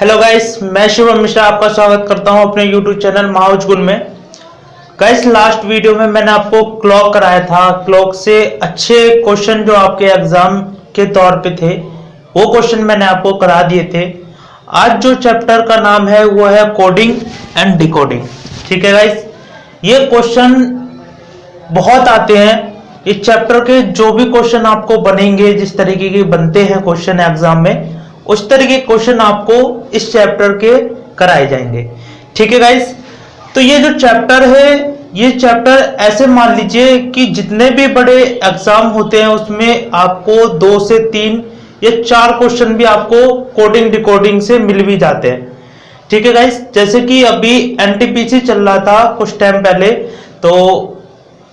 Hello guys, मैं शिवम मिश्रा आपका स्वागत करता हूं अपने यूट्यूब चैनल महाउज गुण में। गाइस, लास्ट वीडियो में मैंने आपको क्लॉक कराया था। क्लॉक से अच्छे क्वेश्चन जो आपके एग्जाम के तौर पे थे वो क्वेश्चन मैंने आपको करा दिए थे। आज जो चैप्टर का नाम है वो है कोडिंग एंड डिकोडिंग। ठीक है गाइस, ये क्वेश्चन बहुत आते हैं। इस चैप्टर के जो भी क्वेश्चन आपको बनेंगे, जिस तरीके के बनते हैं क्वेश्चन एग्जाम में, उस तरीके के क्वेश्चन आपको इस चैप्टर के कराए जाएंगे। ठीक है गाइस, तो ये जो चैप्टर है, ये चैप्टर ऐसे मान लीजिए कि जितने भी बड़े एग्जाम होते हैं उसमें आपको 2 से 3 या 4 क्वेश्चन भी आपको कोडिंग डिकोडिंग से मिल भी जाते हैं। ठीक है गाइस, जैसे कि अभी एनटीपीसी चल रहा था कुछ टाइम पहले, तो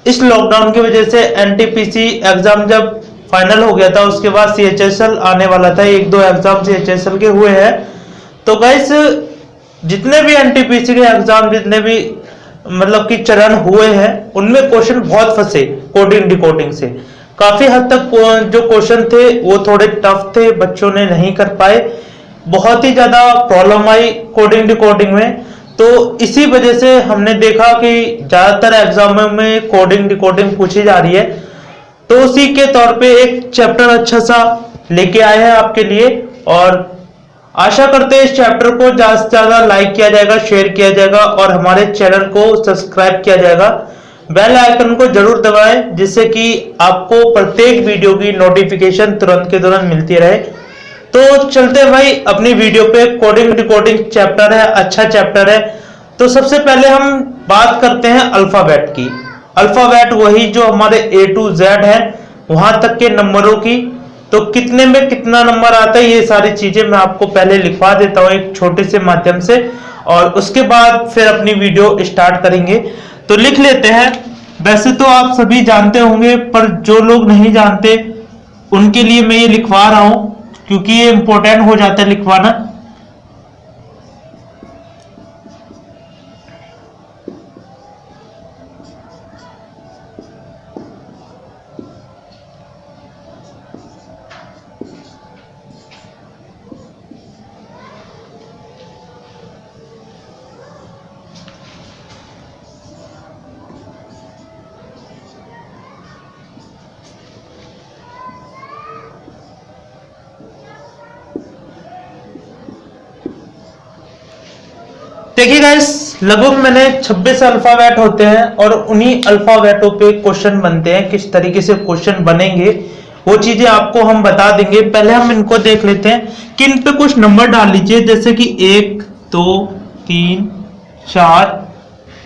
इस लॉकडाउन की वजह से एनटीपीसी एग्जाम जब फाइनल हो गया था, उसके बाद सीएचएसएल आने वाला था। 1-2 एग्जाम सीएचएसएल के हुए हैं। तो गाइस, जितने भी एनटीपीसी के एग्जाम, जितने भी मतलब कि चरण हुए हैं, उनमें क्वेश्चन बहुत फंसे कोडिंग डिकोडिंग से। काफी हद तक जो क्वेश्चन थे वो थोड़े टफ थे, बच्चों ने नहीं कर पाए। बहुत ही ज्यादा प्रॉब्लम आई कोडिंग डिकोडिंग में। तो इसी वजह से हमने देखा कि ज्यादातर एग्जामों में कोडिंग डिकोडिंग पूछी जा रही है। तो उसी के तौर पे एक चैप्टर अच्छा सा लेके आए हैं आपके लिए, और आशा करते हैं इस चैप्टर को ज्यादा से ज्यादा लाइक किया जाएगा, शेयर किया जाएगा और हमारे चैनल को सब्सक्राइब किया जाएगा। बेल आइकन को जरूर दबाएं, जिससे कि आपको प्रत्येक वीडियो की नोटिफिकेशन तुरंत के तुरंत मिलती रहे। तो चलते हैं भाई अपनी वीडियो पे। कोडिंग डिकोडिंग चैप्टर है, अच्छा चैप्टर है। तो सबसे पहले हम बात करते हैं अल्फाबेट की। अल्फाबेट वही जो हमारे A to Z है, वहां तक के नंबरों की। तो कितने में कितना नंबर आता है, ये सारी चीजें मैं आपको पहले लिखवा देता हूं एक छोटे से माध्यम से, और उसके बाद फिर अपनी वीडियो स्टार्ट करेंगे। तो लिख लेते हैं। वैसे तो आप सभी जानते होंगे, पर जो लोग नहीं जानते उनके लिए मैं ये लिखवा रहा हूं, क्योंकि ये इंपॉर्टेंट हो जाता है लिखवाना। देखिए गाइस, लगभग मैंने 26 अल्फाबेट होते हैं और उन्हीं अल्फाबेटों पे क्वेश्चन बनते हैं। किस तरीके से क्वेश्चन बनेंगे वो चीजें आपको हम बता देंगे। पहले हम इनको देख लेते हैं कि इन पे कुछ नंबर डाल लीजिए, जैसे कि 1 2 3 4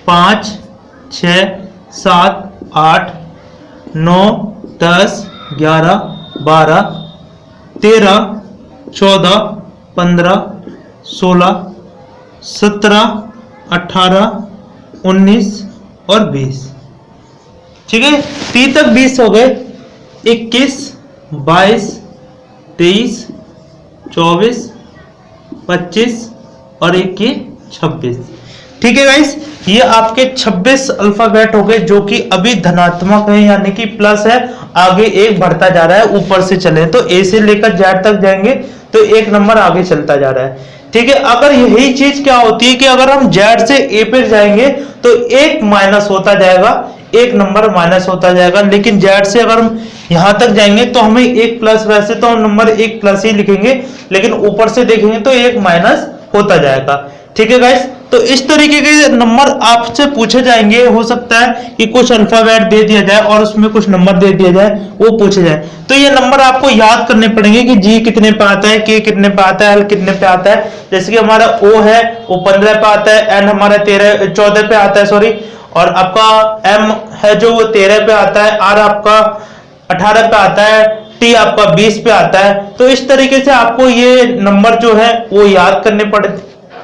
5 6 7 8 9 10 11 12 13 14 15 16 17 18 19 और 20। ठीक है, 3 तक 20 हो गए। 21 22 23 24 25 और 1 ये 26। ठीक है गाइस, ये आपके 26 अल्फाबेट हो गए, जो कि अभी धनात्मक है, यानी कि प्लस है। आगे एक बढ़ता जा रहा है, ऊपर से चले तो ए से लेकर जेड तक जाएंगे तो एक नंबर आगे चलता जा रहा है। ठीक है, अगर यही चीज क्या होती है कि अगर हम जेड से ए पे जाएंगे तो एक माइनस होता जाएगा, एक नंबर माइनस होता जाएगा। लेकिन जेड से अगर हम यहां तक जाएंगे तो हमें एक प्लस, वैसे तो हम नंबर एक प्लस ही लिखेंगे, लेकिन ऊपर से देखेंगे तो एक माइनस होता जाएगा। ठीक है गाइस, तो इस तरीके के नंबर आपसे पूछे जाएंगे। हो सकता है कि कुछ अल्फाबेट दे दिया जाए और उसमें कुछ नंबर दे दिया जाए, वो पूछे जाए। तो ये नंबर आपको याद करने पड़ेंगे कि जी कितने पे आता है, के कितने पे आता है, एल कितने पे आता है। जैसे कि हमारा ओ है वो 15 पे आता है, एन हमारा 14 पे आता है, सॉरी, और आपका एम है जो वो 13 पे आता है, आर आपका 18 पे आता है, टी आपका 20 पे आता है। तो इस तरीके से आपको ये नंबर जो है वो याद करने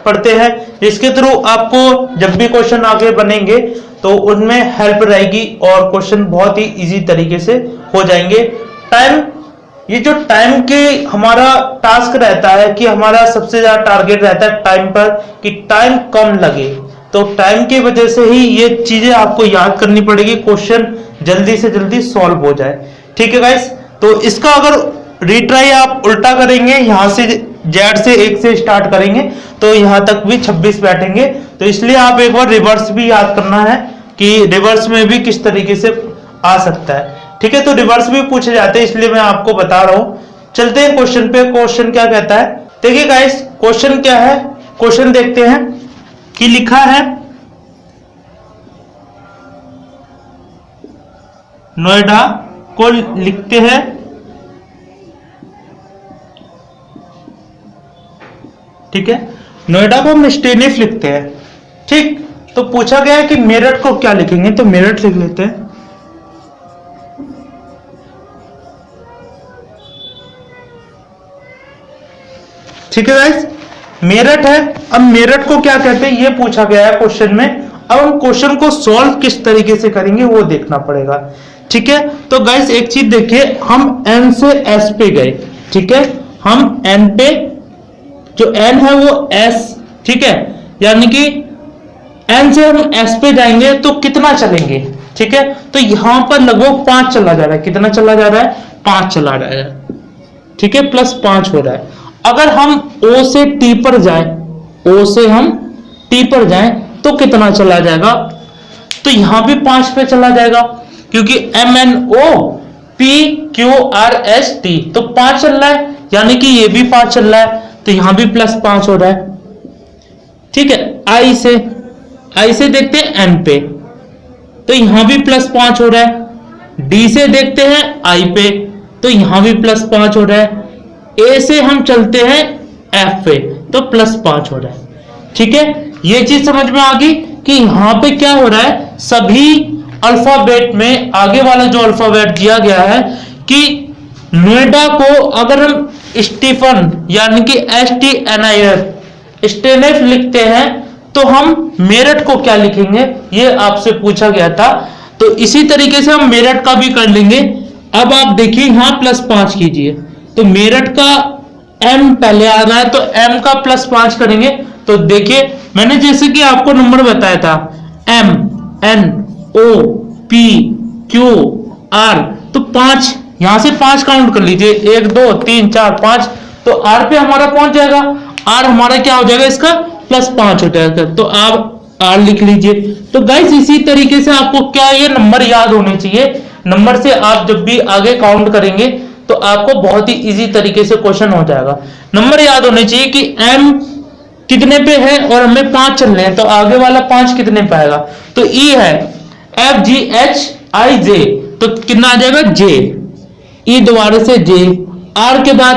पड़ते हैं, जिसके थ्रू आपको जब भी क्वेश्चन आगे बनेंगे तो उनमें हेल्प रहेगी और क्वेश्चन बहुत ही इजी तरीके से हो जाएंगे। टाइम, ये जो टाइम के हमारा टास्क रहता है कि हमारा सबसे ज्यादा टारगेट रहता है टाइम पर, कि टाइम कम लगे। तो टाइम की वजह से ही ये चीजें आपको याद करनी पड़ेगी, क्वेश्चन जल्दी से जल्दी सॉल्व हो जाए। ठीक है गाइस, तो इसका अगर रिट्राई आप उल्टा करेंगे, यहां से जेड से 1 से स्टार्ट करेंगे तो यहाँ तक भी 26 बैठेंगे। तो इसलिए आप एक बार रिवर्स भी याद करना है कि रिवर्स में भी किस तरीके से आ सकता है। ठीक है, तो रिवर्स भी पूछे जाते हैं, इसलिए मैं आपको बता रहा हूं। चलते हैं क्वेश्चन पे। क्वेश्चन क्या कहता है, देखिए गाइस क्वेश्चन क्या है। क्वेश्चन देखते हैं कि लिखा है नोएडा को लिखते हैं ठीक है, नोएडा को हम स्टेनिफ लिखते हैं। ठीक, तो पूछा गया है कि मेरठ को क्या लिखेंगे, तो मेरठ लिख लेते हैं। ठीक है गाइस, मेरठ है। अब मेरठ को क्या कहते हैं ये पूछा गया है क्वेश्चन में। अब हम क्वेश्चन को सॉल्व किस तरीके से करेंगे वो देखना पड़ेगा। ठीक है, तो गाइस एक चीज देखिए, हम एन से एस पे गए। ठीक है, हम एन पे, जो एन है वो एस, ठीक है, यानी कि एन से हम एस पे जाएंगे तो कितना चलेंगे। ठीक है, तो यहां पर लगभग 5 चला जा रहा है। कितना चला जा रहा है, 5 चला रहा है। ठीक है, +5 हो रहा है। अगर हम O से T पर जाएं, O से हम T पर जाएं तो कितना चला जाएगा, तो यहां भी 5 पे चला जाएगा, क्योंकि MNO PQRST तो 5 चल रहा है, यानी कि ये भी 5 चल रहा है, तो यहां भी +5 हो रहा है। ठीक है, I से देखते हैं N पे, तो यहां भी +5 हो रहा है। D से देखते हैं I पे, तो यहां भी +5 हो रहा है। A से हम चलते हैं F पे, तो +5 हो रहा है। ठीक है, ये चीज समझ में आ गई कि यहां पे क्या हो रहा है, सभी अल्फाबेट में आगे वाला जो अल्फाबेट दिया गया है कि नोएडा को अगर हम स्टीफन यानी कि STNIF स्टेनिफ लिखते हैं तो हम मेरठ को क्या लिखेंगे, ये आपसे पूछा गया था। तो इसी तरीके से हम मेरठ का भी कर लेंगे। अब आप देखिए यहां +5 कीजिए, तो मेरठ का M पहले आ रहा है, तो M का +5 करेंगे। तो देखिए मैंने जैसे कि आपको नंबर बताया था M N O P Q R, तो 5, यहां से 5 काउंट कर लीजिए, 1 2 3 4 5, तो R पे हमारा पहुंच जाएगा। R हमारा क्या हो जाएगा, इसका +5 हो जाएगा, तो आप R लिख लीजिए। तो गाइस इसी तरीके से आपको क्या ये नंबर याद होने चाहिए। नंबर से आप जब भी आगे काउंट करेंगे तो आपको बहुत ही इजी तरीके से क्वेश्चन हो जाएगा। नंबर याद होने चाहिए कि M कितने पे है और हमें 5 चलने हैं, तो आगे वाला 5 कितने पे आएगा, तो E है FGHIJ, तो कितना आ जाएगा J, E दोबारा से J, R के बाद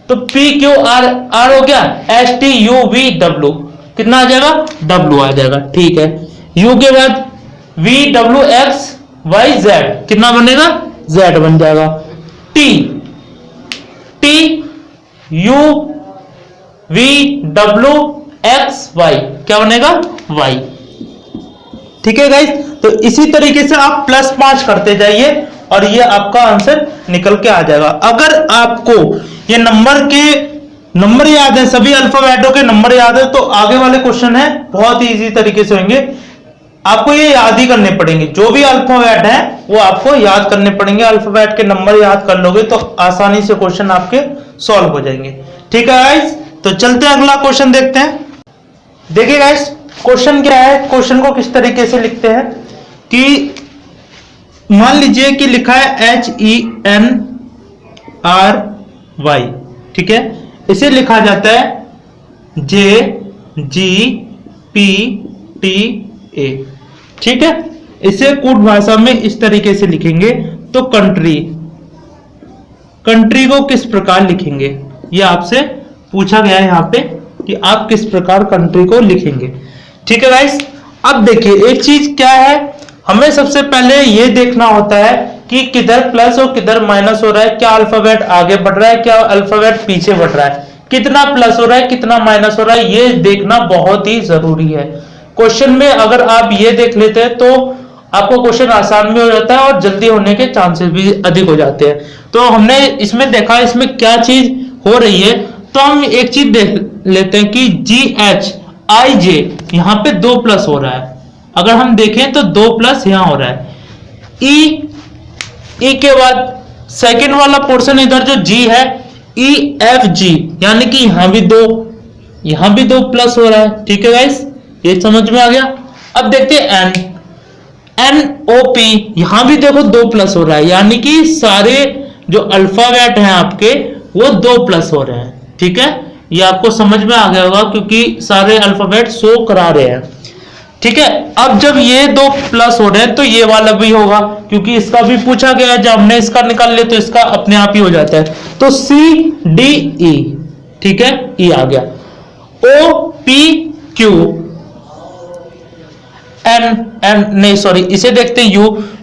तो PQR, R हो गया STUVW, कितना आ जाएगा, W आ जाएगा। ठीक है, U के बाद VWXYZ, कितना बनेगा, Z बन जाएगा। TUVWXY क्या बनेगा, Y। ठीक है गाइस, तो इसी तरीके से आप +5 करते जाइए और ये आपका आंसर निकल के आ जाएगा। अगर आपको ये नंबर याद है, सभी अल्फाबेटों के नंबर याद है, तो आगे वाले क्वेश्चन है बहुत ही इजी तरीके से होंगे। आपको ये याद ही करने पड़ेंगे, जो भी अल्फाबेट है वो आपको याद करने पड़ेंगे। अल्फाबेट के नंबर याद कर लोगे तो आसानी से क्वेश्चन आपके सॉल्व हो जाएंगे। ठीक है गाइस, तो चलते हैं अगला क्वेश्चन देखते हैं। देखिए गाइस क्वेश्चन क्या है, क्वेश्चन को किस तरीके से लिखते हैं कि मान लीजिए कि लिखा है HENRY, ठीक है, इसे लिखा जाता है JGPTA। ठीक है, इसे कूट भाषा में इस तरीके से लिखेंगे। तो कंट्री को किस प्रकार लिखेंगे, ये आपसे पूछा गया है यहाँ पे कि आप किस प्रकार कंट्री को लिखेंगे। ठीक है गाइस, अब देखिए एक चीज क्या है, हमें सबसे पहले ये देखना होता है कि किधर प्लस और किधर माइनस हो रहा है, क्या अल्फाबेट आगे बढ़ रहा है, क्या अल्फाबेट पीछे बढ़ रहा है, कितना प्लस हो रहा है, कितना माइनस हो रहा है, ये देखना बहुत ही जरूरी है। क्वेश्चन में अगर आप ये देख लेते हैं तो आपको क्वेश्चन आसान भी हो जाता है और जल्दी होने के चांसेस भी अधिक हो जाते हैं। तो हमने इसमें देखा इसमें क्या चीज हो रही है, तो हम एक चीज देख लेते हैं कि GHIJ यहाँ पे 2 प्लस हो रहा है। अगर हम देखें तो 2 प्लस यहाँ हो रहा है। E के बाद सेकेंड वाला पोर्शन इधर जो G है, EFG, यानी कि यहां भी दो प्लस हो रहा है। ठीक है गाइस, ये समझ में आ गया। अब देखते हैं NOP, यहां भी देखो 2 प्लस हो रहा है, यानी कि सारे जो अल्फाबेट हैं आपके वो 2 प्लस हो रहे हैं। ठीक है, ये आपको समझ में आ गया होगा क्योंकि सारे अल्फाबेट शो करा रहे हैं। ठीक है, अब जब ये 2 प्लस हो रहे हैं तो ये वाला भी होगा, क्योंकि इसका भी पूछा गया है। जब हमने इसका निकाल लिया तो इसका अपने आप ही हो जाता है। तो CDE, ठीक है, E आ गया। OPQ, नहीं सॉरी, इसे देखते हैं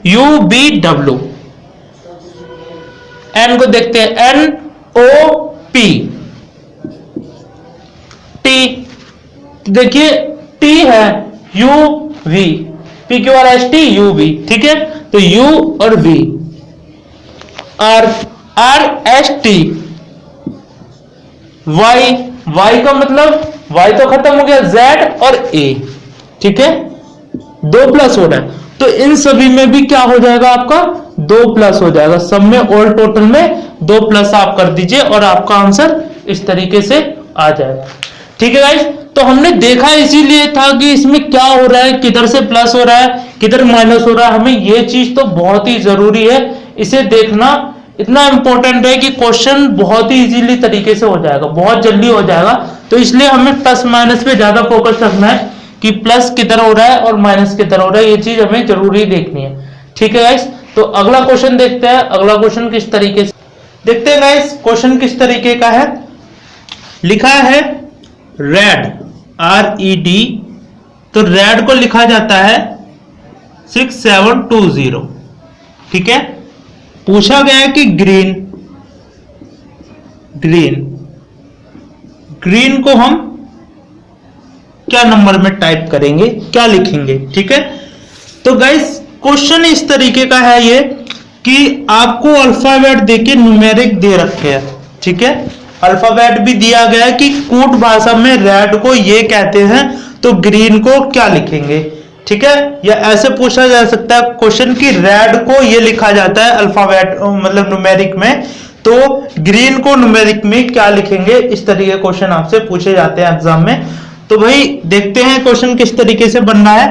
UBW, N को देखते हैं NOP, T, देखिए T है UV, PQRST UV। ठीक है, तो U और V। RST, Y का मतलब Y तो खत्म हो गया, Z और A। ठीक है, 2 प्लस हो रहा है, तो इन सभी में भी क्या हो जाएगा आपका 2 प्लस हो जाएगा। सब में ऑल टोटल में 2 प्लस आप कर दीजिए और आपका आंसर इस तरीके से आ जाएगा। ठीक है गाइस, तो हमने देखा इसीलिए था कि इसमें क्या हो रहा है, किधर से प्लस हो रहा है, किधर माइनस हो रहा है। हमें ये चीज तो बहुत ही जरूरी है, इसे देखना इतना इंपॉर्टेंट है कि क्वेश्चन बहुत ही इजीली तरीके से हो जाएगा, बहुत जल्दी हो जाएगा। तो इसलिए हमें प्लस माइनस पे ज्यादा फोकस रखना है कि प्लस किधर हो रहा है और माइनस किधर हो रहा है, ये चीज हमें जरूरी देखनी है। ठीक है गाइस, तो अगला क्वेश्चन देखते हैं। अगला क्वेश्चन किस तरीके से देखते हैं गाइस। क्वेश्चन किस तरीके का है, लिखा है रेड, RED, तो रेड को लिखा जाता है 6720। ठीक है, पूछा गया है कि ग्रीन को हम क्या नंबर में टाइप करेंगे, क्या लिखेंगे। ठीक है, तो गाइस क्वेश्चन इस तरीके का है ये कि आपको अल्फाबेट देके न्यूमेरिक दे रखे हैं। ठीक है, अल्फाबेट भी दिया गया है कि कूट भाषा में रेड को ये कहते हैं, तो ग्रीन को क्या लिखेंगे। ठीक है, या ऐसे पूछा जा सकता है क्वेश्चन कि रेड को ये लिखा जाता है अल्फाबेट मतलब न्यूमेरिक में, तो ग्रीन को न्यूमेरिक में क्या लिखेंगे। इस तरीके क्वेश्चन आपसे पूछे जाते हैं एग्जाम में। तो भाई देखते हैं क्वेश्चन किस तरीके से बनना है।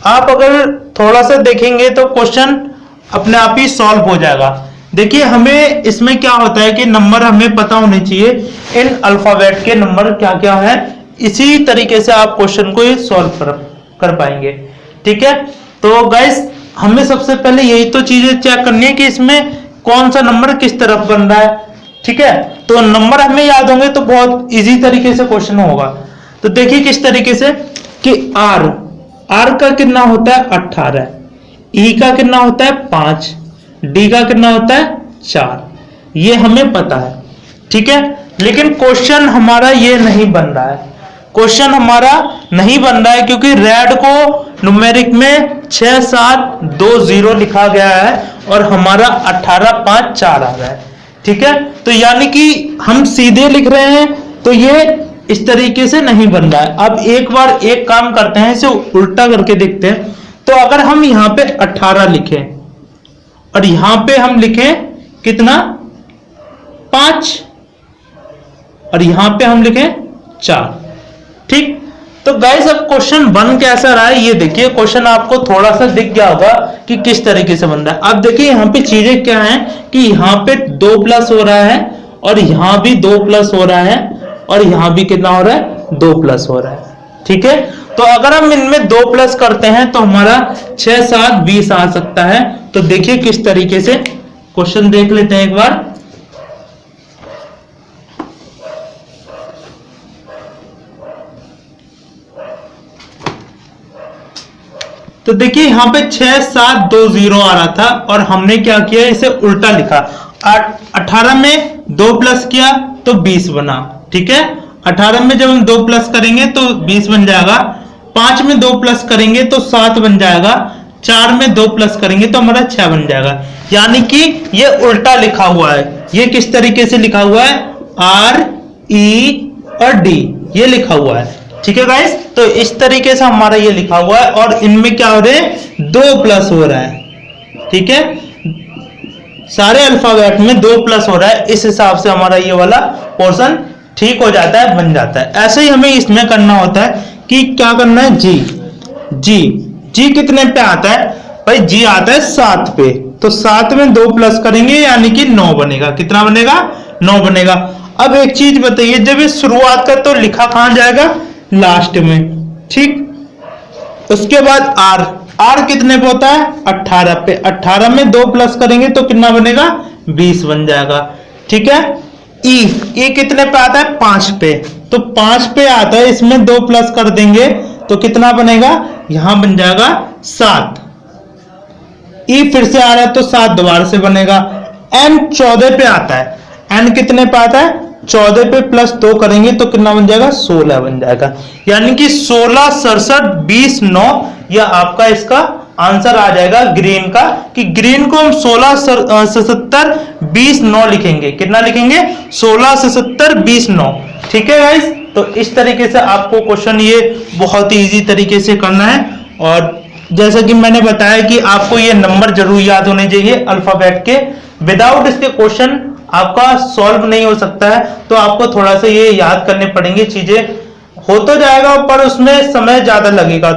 आप अगर थोड़ा सा देखेंगे तो क्वेश्चन अपने आप ही सॉल्व हो जाएगा। देखिए, हमें इसमें क्या होता है कि नंबर हमें पता होने चाहिए, इन अल्फाबेट के नंबर क्या क्या है, इसी तरीके से आप क्वेश्चन को सॉल्व कर पाएंगे। ठीक है, तो गाइस हमें सबसे पहले यही तो चीजें चेक करनी है कि इसमें कौन सा नंबर किस तरफ बन रहा है। ठीक है, तो नंबर हमें याद होंगे तो बहुत इजी तरीके से क्वेश्चन होगा। तो देखिए किस तरीके से कि R का कितना होता है 18, E का कितना होता है 5, D का कितना होता है 4, ये हमें पता है। ठीक है, लेकिन क्वेश्चन हमारा ये नहीं बन रहा है, क्वेश्चन हमारा नहीं बन रहा है क्योंकि रेड को न्यूमेरिक में 6720 लिखा गया है और हमारा 1854 आ रहा है। ठीक है, तो यानी कि हम सीधे लिख रहे हैं, तो ये इस तरीके से नहीं बन रहा है। अब एक बार एक काम करते हैं, इसे उल्टा करके देखते हैं। तो अगर हम यहां पे 18 लिखें और यहां पे हम लिखें कितना 5 और यहां पे हम लिखें 4। ठीक, तो गाइस अब क्वेश्चन बन कैसा रहा है ये देखिए। क्वेश्चन आपको थोड़ा सा दिख गया होगा कि किस तरीके से बन रहा है। अब देखिए यहाँ पे चीजें क्या हैं कि यहाँ पे 2 प्लस हो रहा है और यहां भी 2 प्लस हो रहा है और यहां भी कितना हो रहा है 2 प्लस हो रहा है। ठीक है, तो अगर हम इनमें 2 प्लस करते हैं तो हमारा 6 7 20 आ सकता है। तो देखिए किस तरीके से क्वेश्चन देख लेते हैं एक बार। तो देखिए यहां पे 6720 आ रहा था और हमने क्या किया, इसे उल्टा लिखा। 18 में 2 प्लस किया तो 20 बना। ठीक है, 18 में जब हम 2 प्लस करेंगे तो 20 बन जाएगा। 5 में 2 प्लस करेंगे तो 7 बन जाएगा। 4 में 2 प्लस करेंगे तो हमारा 6 बन जाएगा। यानी कि ये उल्टा लिखा हुआ है। ये किस तरीके से लिखा हुआ है, R E और D ये लिखा हुआ है। ठीक है गाइस, तो इस तरीके से हमारा ये लिखा हुआ है और इनमें क्या हो रहा है 2 प्लस हो रहा है। ठीक है, सारे अल्फाबेट में 2 प्लस हो रहा है, इस हिसाब से हमारा ये वाला पोर्शन ठीक हो जाता है, बन जाता है। ऐसे ही हमें इसमें करना होता है कि क्या करना है, जी जी जी कितने पे आता है भाई, जी आता है 7 पे, तो 7 में 2 प्लस करेंगे यानी कि 9 बनेगा। कितना बनेगा, 9 बनेगा। अब एक चीज बताइए, जब ये शुरुआत का तो लिखा कहां जाएगा, लास्ट में, ठीक। उसके बाद आर, आर कितने पे होता है, 18 पे, 18 में 2 प्लस करेंगे तो कितना बनेगा, 20 बन जाएगा, ठीक है। ई, ई कितने पे आता है, 5 पे, तो 5 पे आता है, इसमें 2 प्लस कर देंगे तो कितना बनेगा, यहां बन जाएगा 7। ई फिर से आ रहा है तो 7 दोबारा से बनेगा। एन 14 पे आता है, एन कितने पे आता है, 14 पे प्लस 2 करेंगे तो कितना बन जाएगा, 16 बन जाएगा। यानी कि 16 67 20 9, यह आपका इसका आंसर आ जाएगा ग्रीन का, कि ग्रीन को हम 16 77 20 9 लिखेंगे। कितना लिखेंगे, 16 77 20 9, ठीक है गाइस। तो इस तरीके से आपको क्वेश्चन ये बहुत ही इजी तरीके से करना है। और जैसा कि मैंने बताया कि आपको ये नंबर जरूर याद होने चाहिए अल्फाबेट के, विदाउट इसके क्वेश्चन आपका सॉल्व नहीं हो सकता है। तो आपको थोड़ा सा ये याद करने पड़ेंगे, चीजें हो तो जाएगा पर उसमें समय ज्यादा लगेगा,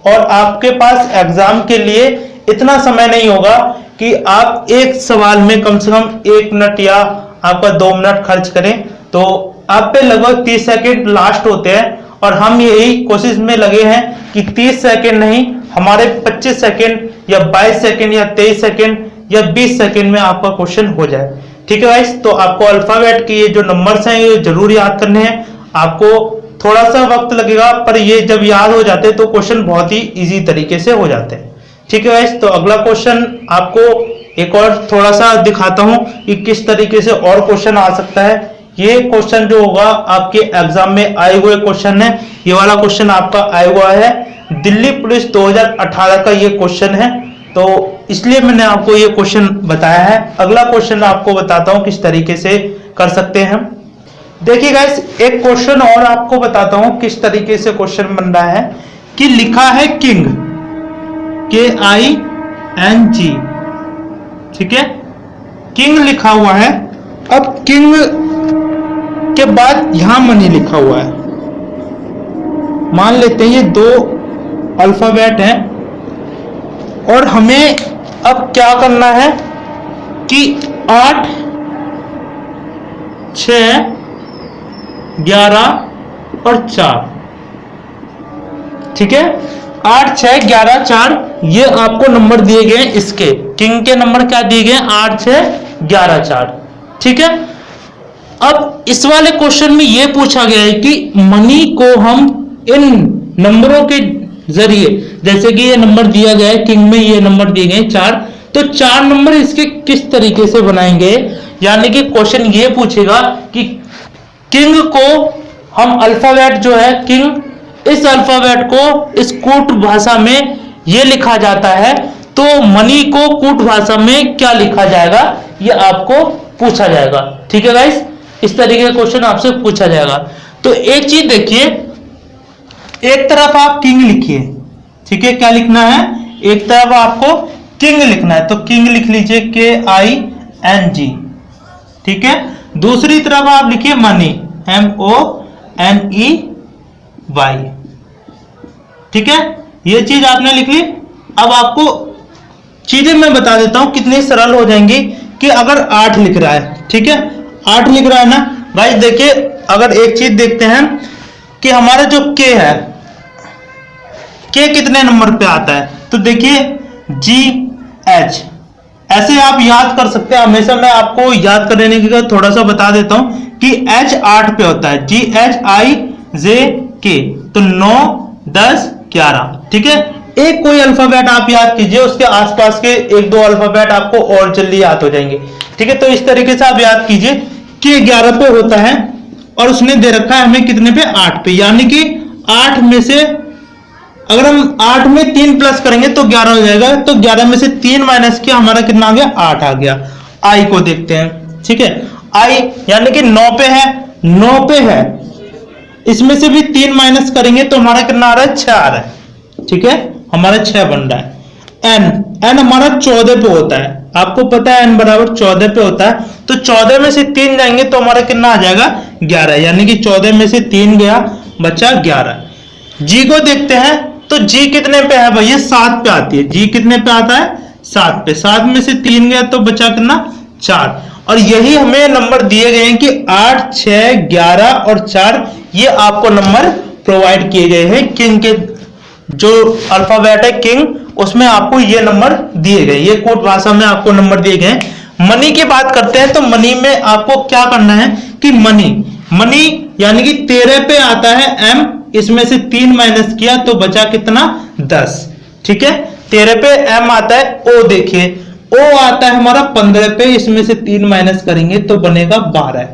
और आपके पास एग्जाम के लिए इतना समय नहीं होगा कि आप एक सवाल में कम से कम 1 मिनट या आपका 2 मिनट खर्च करें। तो आप पे लगभग 30 सेकेंड लास्ट होते हैं, और हम यही कोशिश में लगे हैं कि 30 सेकेंड नहीं, हमारे 25 सेकेंड या 22 सेकेंड या 23 सेकेंड या 20 सेकेंड में आपका क्वेश्चन हो जाए, ठीक है गाइस। तो आपको अल्फाबेट के ये जो नंबर्स हैं ये जरूर याद करने हैं। आपको थोड़ा सा वक्त लगेगा, पर ये जब याद हो जाते हैं तो क्वेश्चन बहुत ही इजी तरीके से हो जाते हैं, ठीक है गाइस। तो अगला क्वेश्चन आपको एक और थोड़ा सा दिखाता हूं कि किस तरीके से और क्वेश्चन आ सकता है। ये क्वेश्चन जो होगा आपके एग्जाम में आए हुए क्वेश्चन है, ये वाला क्वेश्चन आपका आया हुआ है, दिल्ली पुलिस 2018 का ये क्वेश्चन है, तो इसलिए मैंने आपको ये क्वेश्चन बताया है। अगला क्वेश्चन आपको बताता हूं किस तरीके से कर सकते हैं हम। देखिए गाइस, एक क्वेश्चन और आपको बताता हूं किस तरीके से क्वेश्चन बन रहा है, कि लिखा है किंग, KING, ठीक है, किंग लिखा हुआ है। अब किंग के बाद यहां मनी लिखा हुआ है, मान लेते हैं ये 2 अल्फाबेट हैं, और हमें अब क्या करना है कि 8 6 11 और 4, ठीक है, 8 6 11 4, ये आपको नंबर दिए गए हैं। इसके किंग के नंबर क्या दिए गए हैं, 8 6 11 4, ठीक है। अब इस वाले क्वेश्चन में यह पूछा गया है कि मनी को हम इन नंबरों के जरिए, जैसे कि ये नंबर दिया गया है किंग में, ये नंबर दिए गए 4, तो 4 नंबर इसके किस तरीके से बनाएंगे। यानी कि क्वेश्चन ये पूछेगा कि किंग को हम अल्फाबेट जो है किंग, इस अल्फाबेट को इस कूट भाषा में ये लिखा जाता है, तो मनी को कूट भाषा में क्या लिखा जाएगा, ये आपको पूछा जाएगा, ठीक है गाइस। इस तरीके का क्वेश्चन आपसे पूछा जाएगा। तो एक चीज देखिए, एक तरफ आप किंग लिखिए, ठीक है, क्या लिखना है, एक तरफ आपको किंग लिखना है, तो किंग लिख लीजिए KING, ठीक है। दूसरी तरफ आप लिखिए मनी, MONEY, ठीक है, ये चीज आपने लिख ली। अब आपको चीजें मैं बता देता हूं कितनी सरल हो जाएंगी, कि अगर 8 लिख रहा है, ठीक है, 8 लिख रहा है ना भाई, देखिए अगर एक चीज देखते हैं कि हमारा जो K है, K कितने नंबर पे आता है, तो देखिए GH, ऐसे आप याद कर सकते हैं। हमेशा मैं आपको याद करने के लिए थोड़ा सा बता देता हूं कि H 8 पे होता है, GHIJK, तो 9 10 11, ठीक है। एक कोई अल्फाबेट आप याद कीजिए, उसके आसपास के 1-2 अल्फाबेट आपको और जल्दी याद हो जाएंगे, ठीक है। तो इस तरीके से आप याद कीजिए कि 11 पे होता है, और उसने दे रखा है हमें कितने पे, 8 पे, यानी कि 8 में से अगर हम 8 में 3 प्लस करेंगे तो 11 हो जाएगा, तो 11 में से 3 माइनस किया, हमारा कितना आ गया, 8 आ गया। आई को देखते हैं, ठीक है, आई यानी कि 9 पे है, 9 पे है, इसमें से भी 3 माइनस करेंगे तो हमारा कितना आ रहा है, 6 आ रहा है, ठीक है, हमारा 6 बन रहा है। एन, n हमारा 14 पे होता है, आपको पता है n बराबर 14 पे होता है, तो 14 में से 3 जाएंगे तो हमारा कितना आ जाएगा 11, यानी कि 14 में से 3 गया बचा 11। जी को देखते हैं तो जी कितने पे है भैया 7 पे आती है, जी कितने पे आता है 7 पे, 7 में से 3 गया तो बचा कितना 4। और यही हमें नंबर दिए गए हैं कि 8, 6, 11 और 4 ये आपको नंबर प्रोवाइड किए गए हैं किंग के जो अल्फाबेट है किंग उसमें आपको ये नंबर दिए गए, ये कोड भाषा में आपको नंबर दिए गए। मनी की बात करते हैं तो मनी में आपको क्या करना है कि मनी यानी कि 13 पे आता है m, इसमें से 3 माइनस किया तो बचा कितना 10, ठीक है। 13 पे m आता है, o देखिए o आता है हमारा 15 पे, इसमें से 3 माइनस करेंगे तो बनेगा 12।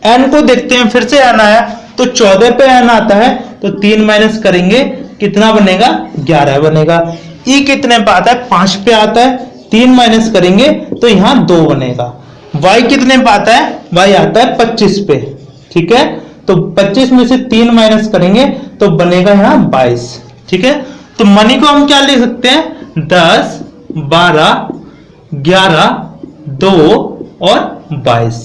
n को देखते हैं, फिर से n आया तो 14 पे n आता है तो 3 माइनस करेंगे कितना बनेगा 11 बनेगा। ई कितने पे आता है 5 पे आता है, 3 माइनस करेंगे तो यहाँ 2 बनेगा। वाई कितने पे आता है, वाई आता है 25 पे, ठीक है, तो 25 में से 3 माइनस करेंगे तो बनेगा यहाँ 22, ठीक है। तो मनी को हम क्या ले सकते हैं 10, 12, 11, 2 और 22,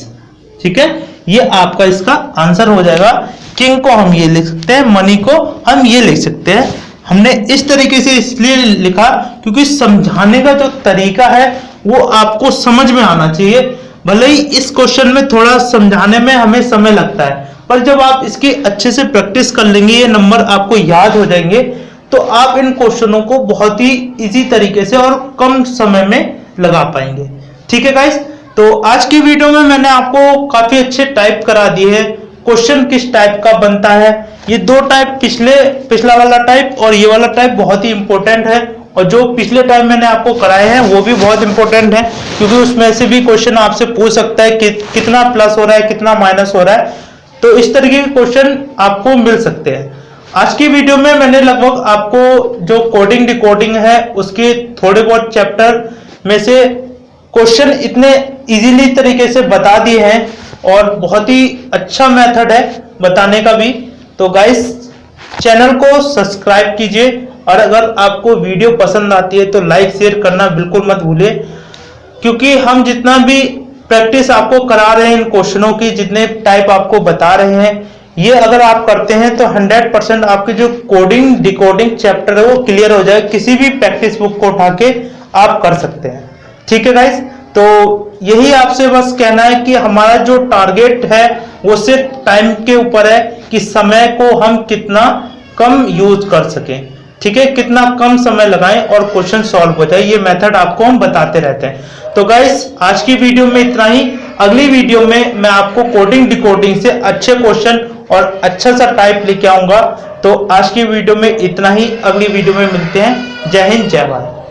ठीक है। ये आपका इसका आंसर हो जाएगा। किंग को हम ये लिख सकते हैं, मनी को हम ये लिख सकते हैं। हमने इस तरीके से इसलिए लिखा क्योंकि समझाने का जो तरीका है वो आपको समझ में आना चाहिए। भले ही इस क्वेश्चन में थोड़ा समझाने में हमें समय लगता है, पर जब आप इसकी अच्छे से प्रैक्टिस कर लेंगे, ये नंबर आपको याद हो जाएंगे, तो आप इन क्वेश्चनों को बहुत ही इजी तरीके से और कम समय में लगा पाएंगे, ठीक है गाइस। तो आज की वीडियो में मैंने आपको काफी अच्छे टाइप करा दिए हैं, क्वेश्चन किस टाइप का बनता है। ये 2 टाइप, पिछला वाला टाइप और ये वाला टाइप बहुत ही इंपॉर्टेंट है, और जो पिछले टाइम मैंने आपको कराए हैं वो भी बहुत इंपॉर्टेंट है, क्योंकि उसमें से भी क्वेश्चन आपसे पूछ सकता है कि कितना प्लस हो रहा है, कितना माइनस हो रहा है, तो इस तरीके के क्वेश्चन आपको मिल सकते हैं। आज की वीडियो में मैंने लगभग आपको जो कोडिंग डिकोडिंग है उसके थोड़े बहुत चैप्टर में से क्वेश्चन इतने इजीली तरीके से बता दिए हैं, और बहुत ही अच्छा मेथड है बताने का भी। तो गाइस चैनल को सब्सक्राइब कीजिए, और अगर आपको वीडियो पसंद आती है तो लाइक शेयर करना बिल्कुल मत भूलिए, क्योंकि हम जितना भी प्रैक्टिस आपको करा रहे हैं इन क्वेश्चनों की, जितने टाइप आपको बता रहे हैं, ये अगर आप करते हैं तो 100% आपके जो कोडिंग डिकोडिंग चैप्टर है वो क्लियर हो जाए। किसी भी प्रैक्टिस बुक को उठा के आप कर सकते हैं, ठीक है गाइस। तो यही आपसे बस कहना है कि हमारा जो टारगेट है वो सिर्फ टाइम के ऊपर है कि समय को हम कितना कम यूज कर सकें, ठीक है, कितना कम समय लगाएं और क्वेश्चन सॉल्व हो जाए। ये मेथड आपको हम बताते रहते हैं। तो गाइस आज की वीडियो में इतना ही। अगली वीडियो में मैं आपको कोडिंग डिकोडिंग से अच्छे क्वेश्चन और अच्छा सा टाइप लेके आऊंगा। तो आज की वीडियो में इतना ही, अगली वीडियो में मिलते हैं। जय हिंद, जय भारत।